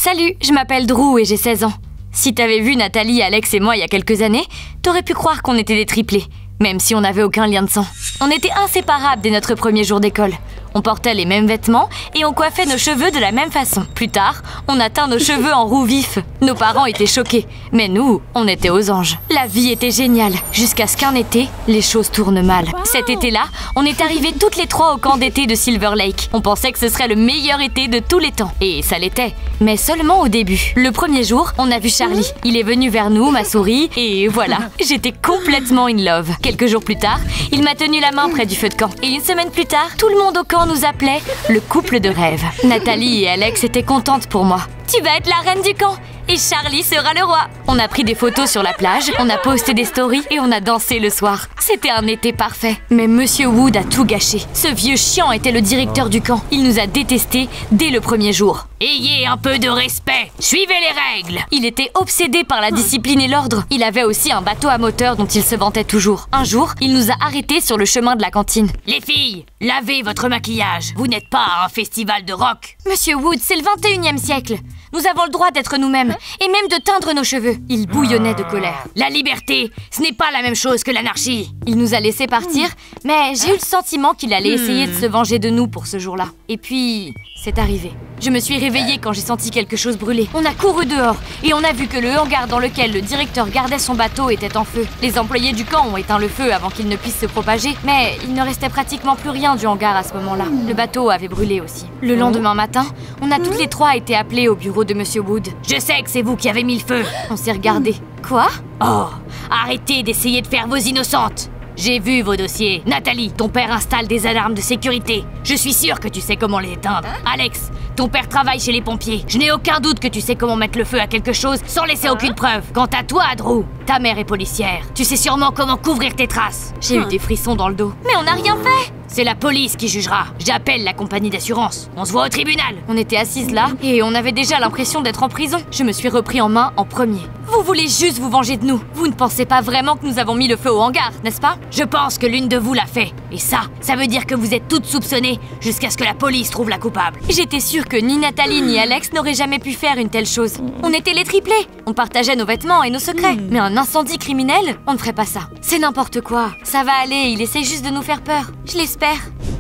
Salut, je m'appelle Drew et j'ai 16 ans. Si t'avais vu Nathalie, Alex et moi il y a quelques années, t'aurais pu croire qu'on était des triplés, même si on n'avait aucun lien de sang. On était inséparables dès notre premier jour d'école. On portait les mêmes vêtements et on coiffait nos cheveux de la même façon. Plus tard, on a teint nos cheveux en roux vif. Nos parents étaient choqués, mais nous, on était aux anges. La vie était géniale, jusqu'à ce qu'un été, les choses tournent mal. Cet été-là, on est arrivés toutes les trois au camp d'été de Silver Lake. On pensait que ce serait le meilleur été de tous les temps. Et ça l'était, mais seulement au début. Le premier jour, on a vu Charlie. Il est venu vers nous, m'a souri, et voilà. J'étais complètement in love. Quelques jours plus tard, il m'a tenu la main près du feu de camp. Et une semaine plus tard, tout le monde au camp nous appelait le couple de rêve. Nathalie et Alex étaient contentes pour moi. Tu vas être la reine du camp et Charlie sera le roi. On a pris des photos sur la plage, on a posté des stories et on a dansé le soir. C'était un été parfait. Mais Monsieur Wood a tout gâché. Ce vieux chiant était le directeur du camp. Il nous a détestés dès le premier jour. Ayez un peu de respect, suivez les règles. Il était obsédé par la discipline et l'ordre. Il avait aussi un bateau à moteur dont il se vantait toujours. Un jour, il nous a arrêtés sur le chemin de la cantine. Les filles, lavez votre maquillage. Vous n'êtes pas à un festival de rock. Monsieur Wood, c'est le 21e siècle. Nous avons le droit d'être nous-mêmes, et même de teindre nos cheveux. Il bouillonnait de colère. La liberté, ce n'est pas la même chose que l'anarchie. Il nous a laissés partir, mais j'ai eu le sentiment qu'il allait essayer de se venger de nous pour ce jour-là. Et puis, c'est arrivé. Je me suis réveillée quand j'ai senti quelque chose brûler. On a couru dehors, et on a vu que le hangar dans lequel le directeur gardait son bateau était en feu. Les employés du camp ont éteint le feu avant qu'il ne puisse se propager, mais il ne restait pratiquement plus rien du hangar à ce moment-là. Le bateau avait brûlé aussi. Le lendemain matin, on a toutes les trois été appelés au bureau de Monsieur Wood. Je sais que c'est vous qui avez mis le feu. On s'est regardés. Quoi? Oh, arrêtez d'essayer de faire vos innocentes. J'ai vu vos dossiers. Nathalie, ton père installe des alarmes de sécurité. Je suis sûre que tu sais comment les éteindre. Alex, ton père travaille chez les pompiers. Je n'ai aucun doute que tu sais comment mettre le feu à quelque chose sans laisser aucune preuve. Quant à toi, Drew, ta mère est policière. Tu sais sûrement comment couvrir tes traces. J'ai eu des frissons dans le dos. Mais on n'a rien fait. C'est la police qui jugera. J'appelle la compagnie d'assurance. On se voit au tribunal. On était assises là et on avait déjà l'impression d'être en prison. Je me suis repris en main en premier. Vous voulez juste vous venger de nous. Vous ne pensez pas vraiment que nous avons mis le feu au hangar, n'est-ce pas? Je pense que l'une de vous l'a fait. Et ça veut dire que vous êtes toutes soupçonnées jusqu'à ce que la police trouve la coupable. J'étais sûre que ni Nathalie ni Alex n'auraient jamais pu faire une telle chose. On était les triplés. On partageait nos vêtements et nos secrets. Mais un incendie criminel, on ne ferait pas ça. C'est n'importe quoi. Ça va aller, il essaie juste de nous faire peur. Je l'espère.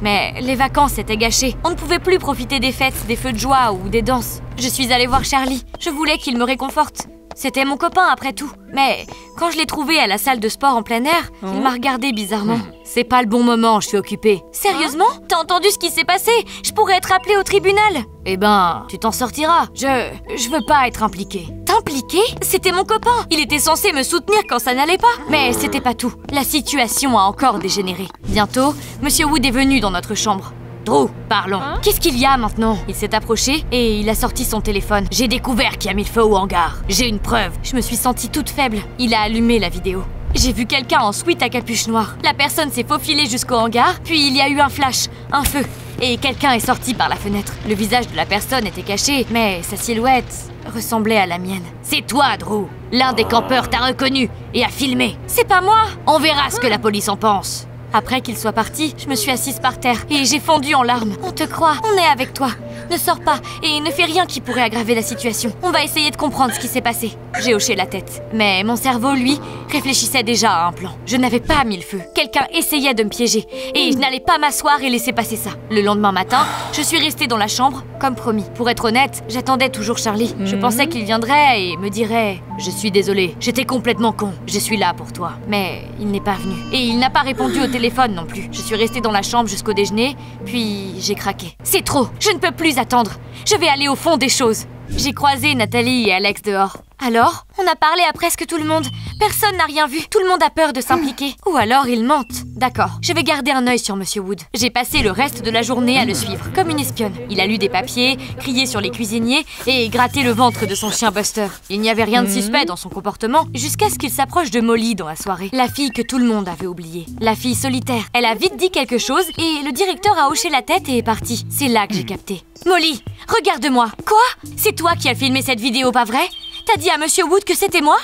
Mais les vacances étaient gâchées. On ne pouvait plus profiter des fêtes, des feux de joie ou des danses. Je suis allée voir Charlie. Je voulais qu'il me réconforte. C'était mon copain après tout. Mais quand je l'ai trouvé à la salle de sport en plein air, il m'a regardé bizarrement. C'est pas le bon moment, je suis occupée. Sérieusement? T'as entendu ce qui s'est passé? Je pourrais être appelée au tribunal. Eh ben, tu t'en sortiras. Je veux pas être impliquée. T'impliquer? C'était mon copain. Il était censé me soutenir quand ça n'allait pas. Mais c'était pas tout. La situation a encore dégénéré. Bientôt, Monsieur Wood est venu dans notre chambre. Drew, parlons. Qu'est-ce qu'il y a maintenant? Il s'est approché et il a sorti son téléphone. J'ai découvert qui a mis le feu au hangar. J'ai une preuve. Je me suis sentie toute faible. Il a allumé la vidéo. J'ai vu quelqu'un en sweat à capuche noire. La personne s'est faufilée jusqu'au hangar, puis il y a eu un flash, un feu. Et quelqu'un est sorti par la fenêtre. Le visage de la personne était caché, mais sa silhouette ressemblait à la mienne. C'est toi, Drew. L'un des campeurs t'a reconnu et a filmé. C'est pas moi. On verra ce que la police en pense. Après qu'il soit parti, je me suis assise par terre et j'ai fondu en larmes. On te croit, on est avec toi. Ne sors pas et ne fais rien qui pourrait aggraver la situation. On va essayer de comprendre ce qui s'est passé. J'ai hoché la tête. Mais mon cerveau, lui, réfléchissait déjà à un plan. Je n'avais pas mis le feu. Quelqu'un essayait de me piéger et je n'allais pas m'asseoir et laisser passer ça. Le lendemain matin, je suis restée dans la chambre, comme promis. Pour être honnête, j'attendais toujours Charlie. Je pensais qu'il viendrait et me dirait « Je suis désolée, j'étais complètement con. Je suis là pour toi. » Mais il n'est pas venu. Et il n'a pas répondu au téléphone non plus. Je suis restée dans la chambre jusqu'au déjeuner, puis j'ai craqué. C'est trop. Je ne peux plus attendre. Je vais aller au fond des choses. J'ai croisé Nathalie et Alex dehors. Alors, on a parlé à presque tout le monde. Personne n'a rien vu. Tout le monde a peur de s'impliquer. Ou alors ils mentent. D'accord, je vais garder un œil sur Monsieur Wood. J'ai passé le reste de la journée à le suivre, comme une espionne. Il a lu des papiers, crié sur les cuisiniers et gratté le ventre de son chien Buster. Il n'y avait rien de suspect dans son comportement, jusqu'à ce qu'il s'approche de Molly dans la soirée. La fille que tout le monde avait oubliée. La fille solitaire. Elle a vite dit quelque chose et le directeur a hoché la tête et est parti. C'est là que j'ai capté. Molly, regarde-moi. Quoi? C'est toi qui as filmé cette vidéo, pas vrai? T'as dit à Monsieur Wood que c'était moi?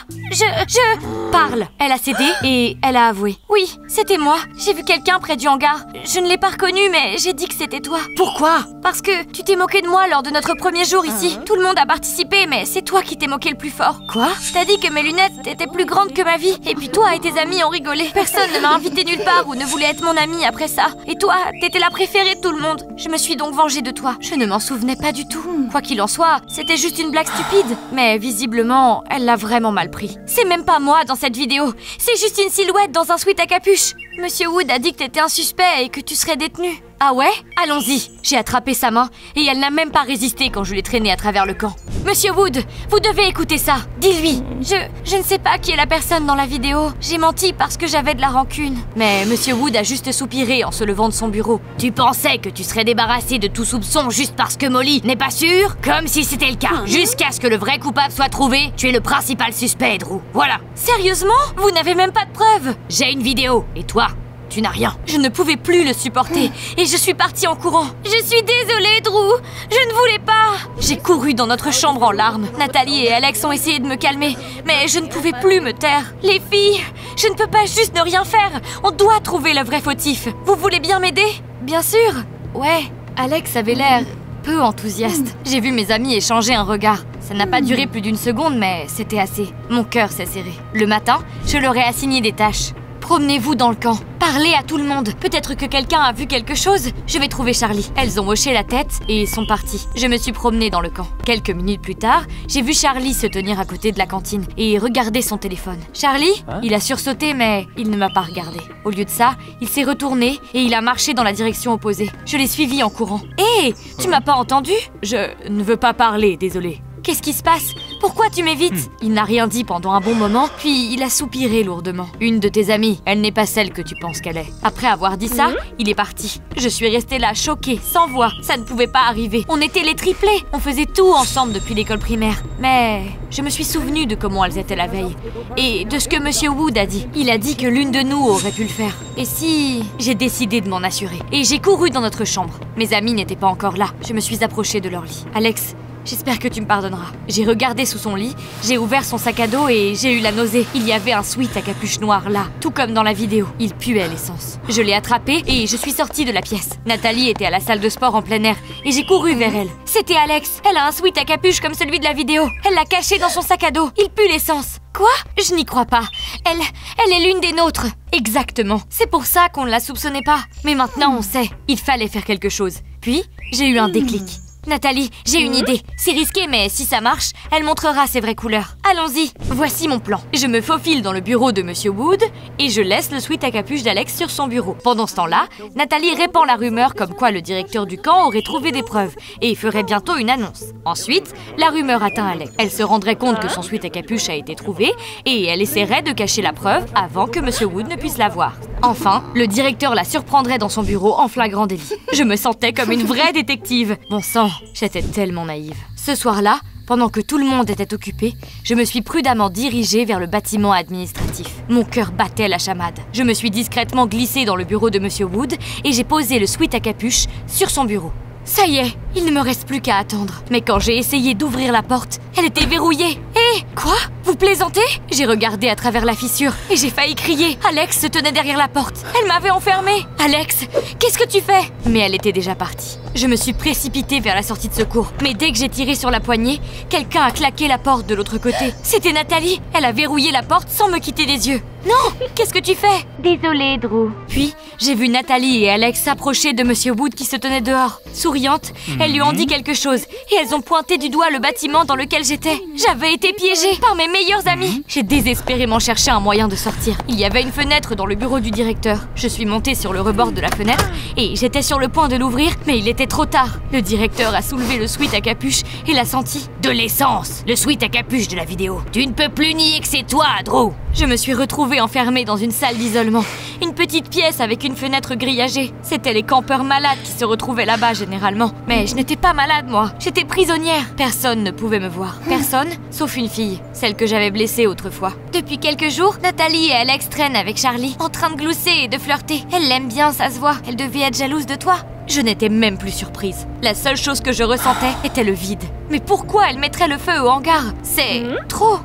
Parle. Elle a cédé et elle a avoué. Oui, c'était moi. J'ai vu quelqu'un près du hangar. Je ne l'ai pas reconnu, mais j'ai dit que c'était toi. Pourquoi? Parce que tu t'es moqué de moi lors de notre premier jour ici. Tout le monde a participé, mais c'est toi qui t'es moqué le plus fort. Quoi? T'as dit que mes lunettes étaient plus grandes que ma vie. Et puis toi et tes amis ont rigolé. Personne ne m'a invité nulle part ou ne voulait être mon ami après ça. Et toi, t'étais la préférée de tout le monde. Je me suis donc vengée de toi. Je ne m'en souvenais pas du tout. Quoi qu'il en soit, c'était juste une blague stupide. Mais visiblement, elle l'a vraiment mal pris. C'est même pas moi dans cette vidéo. C'est juste une silhouette dans un sweat à capuche. Monsieur Wood a dit que t'étais un suspect et que tu serais détenu. Ah ouais? Allons-y. J'ai attrapé sa main et elle n'a même pas résisté quand je l'ai traînée à travers le camp. Monsieur Wood, vous devez écouter ça. Dis-lui. Je ne sais pas qui est la personne dans la vidéo. J'ai menti parce que j'avais de la rancune. Mais Monsieur Wood a juste soupiré en se levant de son bureau. Tu pensais que tu serais débarrassé de tout soupçon juste parce que Molly n'est pas sûre? Comme si c'était le cas. Jusqu'à ce que le vrai coupable soit trouvé, tu es le principal suspect, Drew. Voilà. Sérieusement? Vous n'avez même pas de preuves? J'ai une vidéo. Et toi? Tu n'as rien. Je ne pouvais plus le supporter et je suis partie en courant. Je suis désolée, Drew. Je ne voulais pas. J'ai couru dans notre chambre en larmes. Nathalie et Alex ont essayé de me calmer, mais je ne pouvais plus me taire. Les filles, je ne peux pas juste ne rien faire. On doit trouver le vrai fautif. Vous voulez bien m'aider? Bien sûr. Ouais, Alex avait l'air peu enthousiaste. J'ai vu mes amis échanger un regard. Ça n'a pas duré plus d'une seconde, mais c'était assez. Mon cœur s'est serré. Le matin, je leur ai assigné des tâches. Promenez-vous dans le camp. Parlez à tout le monde. Peut-être que quelqu'un a vu quelque chose. Je vais trouver Charlie. Elles ont hoché la tête et sont parties. Je me suis promenée dans le camp. Quelques minutes plus tard, j'ai vu Charlie se tenir à côté de la cantine et regarder son téléphone. Charlie? Il a sursauté, mais il ne m'a pas regardé. Au lieu de ça, il s'est retourné et il a marché dans la direction opposée. Je l'ai suivi en courant. Hé! Tu m'as pas entendu? Je ne veux pas parler, désolé. Qu'est-ce qui se passe? Pourquoi tu m'évites? Il n'a rien dit pendant un bon moment, puis il a soupiré lourdement. Une de tes amies, elle n'est pas celle que tu penses qu'elle est. Après avoir dit ça, il est parti. Je suis restée là, choquée, sans voix. Ça ne pouvait pas arriver. On était les triplés. On faisait tout ensemble depuis l'école primaire. Mais je me suis souvenue de comment elles étaient la veille. Et de ce que Monsieur Wood a dit. Il a dit que l'une de nous aurait pu le faire. Et si... J'ai décidé de m'en assurer. Et j'ai couru dans notre chambre. Mes amis n'étaient pas encore là. Je me suis approchée de leur lit. Alex... J'espère que tu me pardonneras. J'ai regardé sous son lit, j'ai ouvert son sac à dos et j'ai eu la nausée. Il y avait un sweat à capuche noire là, tout comme dans la vidéo. Il puait l'essence. Je l'ai attrapé et je suis sortie de la pièce. Nathalie était à la salle de sport en plein air et j'ai couru vers elle. C'était Alex. Elle a un sweat à capuche comme celui de la vidéo. Elle l'a caché dans son sac à dos. Il pue l'essence. Quoi? Je n'y crois pas. Elle est l'une des nôtres. Exactement. C'est pour ça qu'on ne la soupçonnait pas. Mais maintenant on sait. Il fallait faire quelque chose. Puis, j'ai eu un déclic. Nathalie, j'ai une idée. C'est risqué, mais si ça marche, elle montrera ses vraies couleurs. Allons-y. Voici mon plan. Je me faufile dans le bureau de Monsieur Wood et je laisse le sweat à capuche d'Alex sur son bureau. Pendant ce temps-là, Nathalie répand la rumeur comme quoi le directeur du camp aurait trouvé des preuves et ferait bientôt une annonce. Ensuite, la rumeur atteint Alex. Elle se rendrait compte que son sweat à capuche a été trouvé et elle essaierait de cacher la preuve avant que Monsieur Wood ne puisse la voir. Enfin, le directeur la surprendrait dans son bureau en flagrant délit. Je me sentais comme une vraie détective. Bon sang, j'étais tellement naïve. Ce soir-là, pendant que tout le monde était occupé, je me suis prudemment dirigée vers le bâtiment administratif. Mon cœur battait la chamade. Je me suis discrètement glissée dans le bureau de Monsieur Wood et j'ai posé le sweat à capuche sur son bureau. Ça y est, il ne me reste plus qu'à attendre. Mais quand j'ai essayé d'ouvrir la porte, elle était verrouillée. Hé, quoi? Vous plaisantez? J'ai regardé à travers la fissure et j'ai failli crier. Alex se tenait derrière la porte. Elle m'avait enfermée. Alex, qu'est-ce que tu fais? Mais elle était déjà partie. Je me suis précipitée vers la sortie de secours. Mais dès que j'ai tiré sur la poignée, quelqu'un a claqué la porte de l'autre côté. C'était Nathalie. Elle a verrouillé la porte sans me quitter des yeux. Non! Qu'est-ce que tu fais? Désolée, Drew. Puis, j'ai vu Nathalie et Alex s'approcher de Monsieur Wood qui se tenait dehors. Souriante, elles lui ont dit quelque chose et elles ont pointé du doigt le bâtiment dans lequel j'étais. J'avais été piégée par mes meilleurs amis. J'ai désespérément cherché un moyen de sortir. Il y avait une fenêtre dans le bureau du directeur. Je suis montée sur le rebord de la fenêtre et j'étais sur le point de l'ouvrir, mais il était trop tard. Le directeur a soulevé le sweat à capuche et l'a senti. De l'essence, le sweat à capuche de la vidéo. Tu ne peux plus nier que c'est toi, Drew. Je me suis retrouvée enfermée dans une salle d'isolement. Une petite pièce avec une fenêtre grillagée. C'était les campeurs malades qui se retrouvaient là-bas généralement. Mais je n'étais pas malade, moi. J'étais prisonnière. Personne ne pouvait me voir. Personne, sauf une fille. Celle que j'avais blessée autrefois. Depuis quelques jours, Nathalie et Alex traînent avec Charlie, en train de glousser et de flirter. Elle l'aime bien, ça se voit. Elle devait être jalouse de toi. Je n'étais même plus surprise. La seule chose que je ressentais était le vide. Mais pourquoi elle mettrait le feu au hangar? C'est trop.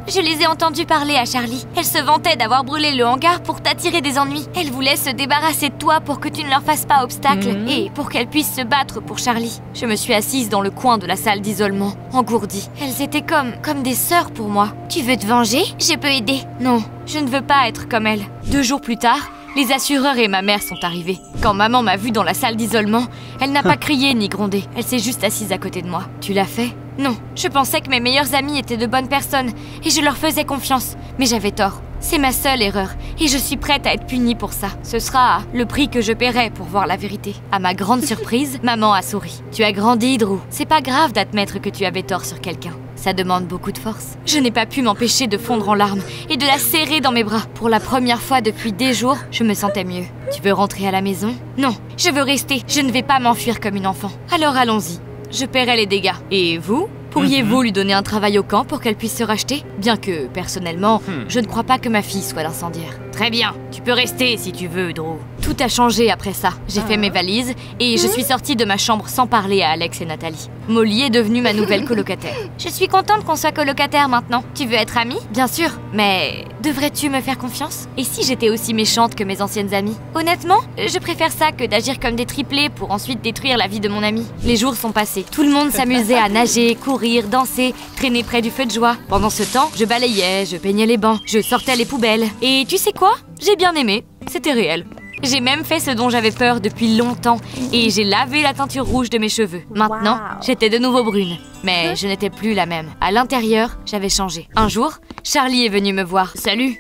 Je les ai entendus parler à Charlie. Elle se vantait d'avoir brûlé le hangar pour t'attirer des ennuis. Elle voulait se débarrasser de toi pour que tu ne leur fasses pas obstacle et pour qu'elle puisse se battre pour Charlie. Je me suis assise dans le coin de la salle d'isolement, engourdie. Elles étaient comme des sœurs pour moi. Tu veux te venger? Je peux aider. Non, je ne veux pas être comme elles. 2 jours plus tard, les assureurs et ma mère sont arrivés. Quand maman m'a vue dans la salle d'isolement, elle n'a pas crié ni grondé. Elle s'est juste assise à côté de moi. Tu l'as fait? Non, je pensais que mes meilleures amies étaient de bonnes personnes et je leur faisais confiance. Mais j'avais tort. C'est ma seule erreur et je suis prête à être punie pour ça. Ce sera le prix que je paierai pour voir la vérité. À ma grande surprise, maman a souri. Tu as grandi, Drew. C'est pas grave d'admettre que tu avais tort sur quelqu'un. Ça demande beaucoup de force. Je n'ai pas pu m'empêcher de fondre en larmes et de la serrer dans mes bras. Pour la première fois depuis des jours, je me sentais mieux. Tu veux rentrer à la maison? Non, je veux rester. Je ne vais pas m'enfuir comme une enfant. Alors allons-y. Je paierai les dégâts. Et vous? Pourriez-vous lui donner un travail au camp pour qu'elle puisse se racheter? Bien que, personnellement, je ne crois pas que ma fille soit l'incendiaire. Très bien, tu peux rester si tu veux, Drew. Tout a changé après ça. J'ai fait mes valises et je suis sortie de ma chambre sans parler à Alex et Nathalie. Molly est devenue ma nouvelle colocataire. Je suis contente qu'on soit colocataire maintenant. Tu veux être amie? Bien sûr, mais devrais-tu me faire confiance? Et si j'étais aussi méchante que mes anciennes amies? Honnêtement, je préfère ça que d'agir comme des triplés pour ensuite détruire la vie de mon ami. Les jours sont passés. Tout le monde s'amusait à nager, courir, danser, traîner près du feu de joie. Pendant ce temps, je balayais, je peignais les bancs, je sortais les poubelles. Et tu sais quoi? J'ai bien aimé. C'était réel. J'ai même fait ce dont j'avais peur depuis longtemps et j'ai lavé la teinture rouge de mes cheveux. Maintenant, j'étais de nouveau brune. Mais je n'étais plus la même. À l'intérieur, j'avais changé. Un jour, Charlie est venu me voir. Salut.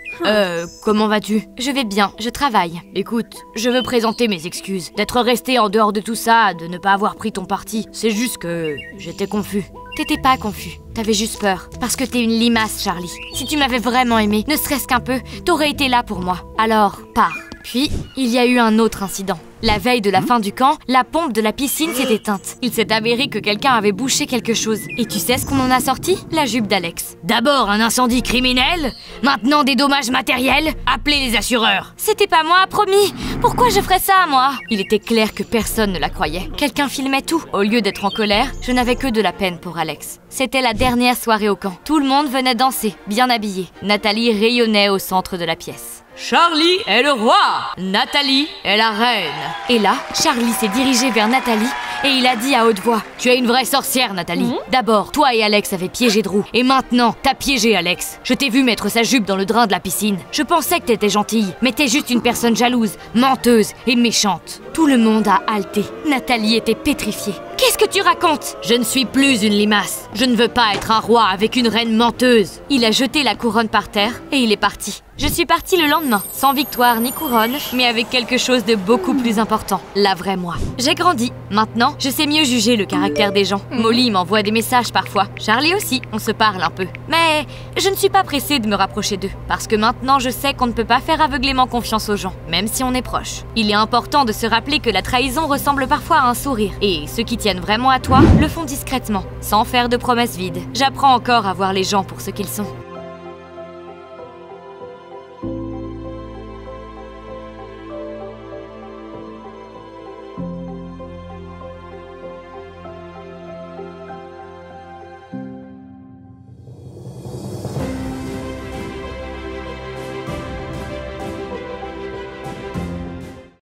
Comment vas-tu? Je vais bien, je travaille. Écoute, je veux présenter mes excuses. D'être resté en dehors de tout ça, de ne pas avoir pris ton parti. C'est juste que j'étais confus. T'étais pas confus, t'avais juste peur. Parce que t'es une limace, Charlie. Si tu m'avais vraiment aimé, ne serait-ce qu'un peu, t'aurais été là pour moi. Alors, pars. Puis, il y a eu un autre incident. La veille de la fin du camp, la pompe de la piscine s'est éteinte. Il s'est avéré que quelqu'un avait bouché quelque chose. Et tu sais ce qu'on en a sorti? La jupe d'Alex. D'abord un incendie criminel, maintenant des dommages matériels. Appelez les assureurs. C'était pas moi, promis. Pourquoi je ferais ça, moi? Il était clair que personne ne la croyait. Quelqu'un filmait tout. Au lieu d'être en colère, je n'avais que de la peine pour Alex. C'était la dernière soirée au camp. Tout le monde venait danser, bien habillé. Nathalie rayonnait au centre de la pièce. Charlie est le roi, Nathalie est la reine. Et là, Charlie s'est dirigé vers Nathalie et il a dit à haute voix: tu es une vraie sorcière, Nathalie. D'abord, toi et Alex avez piégé Drew. Et maintenant, t'as piégé Alex. Je t'ai vu mettre sa jupe dans le drain de la piscine. Je pensais que t'étais gentille, mais t'es juste une personne jalouse, menteuse et méchante. Tout le monde a halté. Nathalie était pétrifiée. Qu'est-ce que tu racontes? Je ne suis plus une limace. Je ne veux pas être un roi avec une reine menteuse. Il a jeté la couronne par terre et il est parti. Je suis partie le lendemain, sans victoire ni couronne, mais avec quelque chose de beaucoup plus important, la vraie moi. J'ai grandi. Maintenant, je sais mieux juger le caractère des gens. Molly m'envoie des messages parfois. Charlie aussi, on se parle un peu. Mais je ne suis pas pressée de me rapprocher d'eux, parce que maintenant je sais qu'on ne peut pas faire aveuglément confiance aux gens, même si on est proche. Il est important de se rappeler que la trahison ressemble parfois à un sourire, et ceux qui tiennent vraiment à toi le font discrètement, sans faire de promesses vides. J'apprends encore à voir les gens pour ce qu'ils sont.